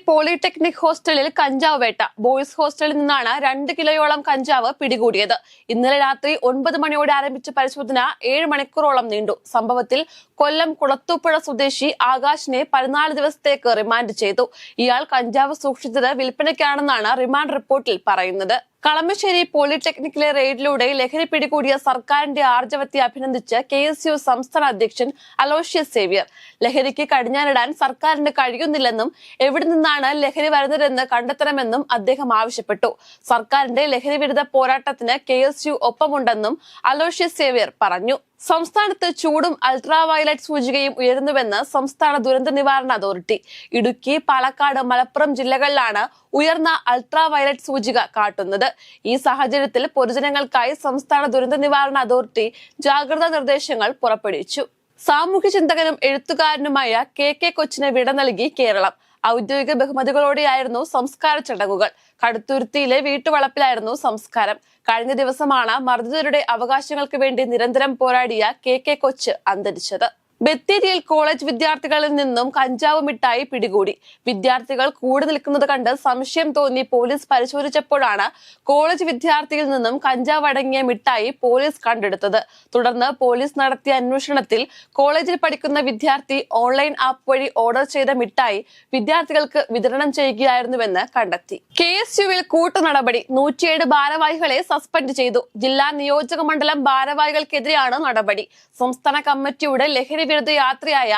Polytechnic ഹോസ്റ്റലിൽ കഞ്ചാവ് വേട്ട. ബോയ്സ് ഹോസ്റ്റലിൽ നിന്നാണ് 2 കിലോയോളം കഞ്ചാവ് പിടികൂടിയത്. ഇന്നലെ രാത്രി 9 മണിയോടെ ആരംഭിച്ച പരിശോധന 7 മണിക്കൂറോളം നീണ്ടു. സംഭവത്തിൽ കൊല്ലം കുളത്തൂപ്പുഴ സ്വദേശി ആകാശിനെ 14 ദിവസത്തേക്ക് റിമാൻഡ് ചെയ്തു. ഇയാൾ കഞ്ചാവ് സൂക്ഷിച്ചത് വിൽപ്പനയ്ക്കാണെന്നാണ് റിമാൻഡ് റിപ്പോർട്ടിൽ പറയുന്നത്. കളമശ്ശേരി പോളിടെക്നിക്കിലെ റെയ്ഡിലൂടെ ലഹരി പിടികൂടിയ സർക്കാരിന്റെ ആർജവത്തെ അഭിനന്ദിച്ച് KSU സംസ്ഥാന അധ്യക്ഷൻ അലോഷ്യസ് സേവ്യർ. ലഹരിക്ക് കടിഞ്ഞാനിടാൻ സർക്കാരിന് കഴിയുന്നില്ലെന്നും എവിടെ നിന്നാണ് ലഹരി വരുന്നതെന്ന് കണ്ടെത്തണമെന്നും അദ്ദേഹം ആവശ്യപ്പെട്ടു. സർക്കാരിന്റെ ലഹരി വിരുദ്ധ പോരാട്ടത്തിന് KSU ഒപ്പമുണ്ടെന്നും അലോഷ്യസ് സേവ്യർ പറഞ്ഞു. സംസ്ഥാനത്ത് ചൂടും അൾട്രാ വയലറ്റ് സൂചികയും ഉയരുന്നുവെന്ന് സംസ്ഥാന ദുരന്ത നിവാരണ അതോറിറ്റി. ഇടുക്കി, പാലക്കാട്, മലപ്പുറം ജില്ലകളിലാണ് ഉയർന്ന അൾട്രാ വയലറ്റ് സൂചിക കാട്ടുന്നത്. ഈ സാഹചര്യത്തിൽ പൊതുജനങ്ങൾക്കായി സംസ്ഥാന ദുരന്ത നിവാരണ അതോറിറ്റി ജാഗ്രതാ നിർദ്ദേശങ്ങൾ പുറപ്പെടുവിച്ചു. സാമൂഹ്യ ചിന്തകനും എഴുത്തുകാരനുമായ KK കൊച്ചിന് വിട നൽകി കേരളം. ഔദ്യോഗിക ബഹുമതികളോടെയായിരുന്നു സംസ്കാര ചടങ്ങുകൾ. കടുത്തുരുത്തിയിലെ വീട്ടുവളപ്പിലായിരുന്നു സംസ്കാരം. കഴിഞ്ഞ ദിവസമാണ് മർദ്ദിതരുടെ അവകാശങ്ങൾക്ക് വേണ്ടി നിരന്തരം പോരാടിയ KK കൊച്ച് അന്തരിച്ചത്. ബത്തേരിയിൽ കോളേജ് വിദ്യാർത്ഥികളിൽ നിന്നും കഞ്ചാവ് മിഠായി പിടികൂടി. വിദ്യാർത്ഥികൾ കൂടി നിൽക്കുന്നത് കണ്ട് സംശയം തോന്നി പോലീസ് പരിശോധിച്ചപ്പോഴാണ് കോളേജ് വിദ്യാർത്ഥിയിൽ നിന്നും കഞ്ചാവ് അടങ്ങിയ മിഠായി പോലീസ് കണ്ടെടുത്തത്. തുടർന്ന് പോലീസ് നടത്തിയ അന്വേഷണത്തിൽ കോളേജിൽ പഠിക്കുന്ന വിദ്യാർത്ഥി ഓൺലൈൻ ആപ്പ് വഴി ഓർഡർ ചെയ്ത മിഠായി വിദ്യാർത്ഥികൾക്ക് വിതരണം ചെയ്യുകയായിരുന്നുവെന്ന് കണ്ടെത്തി. KSUവിൽ കൂട്ടുനടപടി. 107 ഭാരവാഹികളെ സസ്പെൻഡ് ചെയ്തു. ജില്ലാ നിയോജക മണ്ഡലം ഭാരവാഹികൾക്കെതിരെയാണ് നടപടി. സംസ്ഥാന കമ്മിറ്റിയുടെ ലഹരി വിരുദ്ധ യാത്രയായ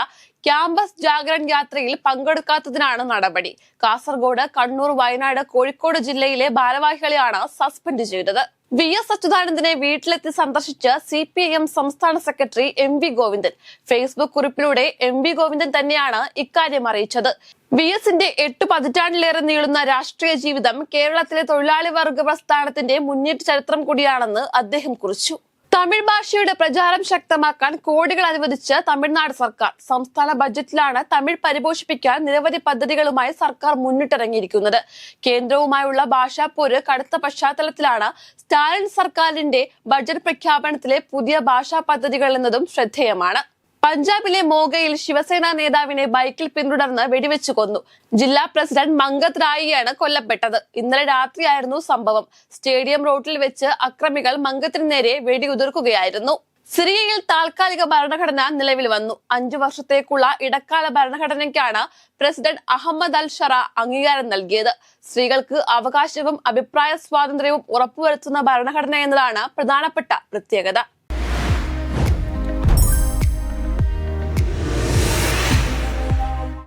ക്യാമ്പസ് ജാഗരൺ യാത്രയിൽ പങ്കെടുക്കാത്തതിനാണ് നടപടി. കാസർഗോഡ്, കണ്ണൂർ, വയനാട്, കോഴിക്കോട് ജില്ലയിലെ ഭാരവാഹികളെയാണ് സസ്പെൻഡ് ചെയ്തത്. VS അച്യുതാനന്ദനെ വീട്ടിലെത്തി സന്ദർശിച്ച് CPIM സംസ്ഥാന സെക്രട്ടറി MV ഗോവിന്ദൻ. ഫേസ്ബുക്ക് കുറിപ്പിലൂടെ MV ഗോവിന്ദൻ തന്നെയാണ് ഇക്കാര്യം അറിയിച്ചത്. VSന്റെ 8 പതിറ്റാണ്ടിലേറെ നീളുന്ന രാഷ്ട്രീയ ജീവിതം കേരളത്തിലെ തൊഴിലാളി വർഗ പ്രസ്ഥാനത്തിന്റെ മുന്നേറ്റ ചരിത്രം കൂടിയാണെന്ന് അദ്ദേഹം കുറിച്ചു. തമിഴ് ഭാഷയുടെ പ്രചാരം ശക്തമാക്കാൻ കോടികൾ അനുവദിച്ച് തമിഴ്നാട് സർക്കാർ. സംസ്ഥാന ബജറ്റിലാണ് തമിഴ് പരിപോഷിപ്പിക്കാൻ നിരവധി പദ്ധതികളുമായി സർക്കാർ മുന്നിട്ടിറങ്ങിയിരിക്കുന്നത്. കേന്ദ്രവുമായുള്ള ഭാഷാപ്പോര് കടുത്ത പശ്ചാത്തലത്തിലാണ് സ്റ്റാലിൻ സർക്കാരിന്റെ ബജറ്റ് പ്രഖ്യാപനത്തിലെ പുതിയ ഭാഷാ പദ്ധതികൾ എന്നതും ശ്രദ്ധേയമാണ്. പഞ്ചാബിലെ മോഗയിൽ ശിവസേന നേതാവിനെ ബൈക്കിൽ പിന്തുടർന്ന് വെടിവെച്ചു കൊന്നു. ജില്ലാ പ്രസിഡന്റ് മംഗത് റായിയാണ് കൊല്ലപ്പെട്ടത്. ഇന്നലെ രാത്രിയായിരുന്നു സംഭവം. സ്റ്റേഡിയം റോഡിൽ വെച്ച് അക്രമികൾ മംഗത്തിന് നേരെ വെടിയുതിർക്കുകയായിരുന്നു. സിറിയയിൽ താൽക്കാലിക ഭരണഘടന നിലവിൽ വന്നു. 5 വർഷത്തേക്കുള്ള ഇടക്കാല ഭരണഘടനയ്ക്കാണ് പ്രസിഡന്റ് അഹമ്മദ് അൽ ഷറ അംഗീകാരം നൽകിയത്. സ്ത്രീകൾക്ക് അവകാശവും അഭിപ്രായ സ്വാതന്ത്ര്യവും ഉറപ്പുവരുത്തുന്ന ഭരണഘടന എന്നതാണ് പ്രധാനപ്പെട്ട പ്രത്യേകത.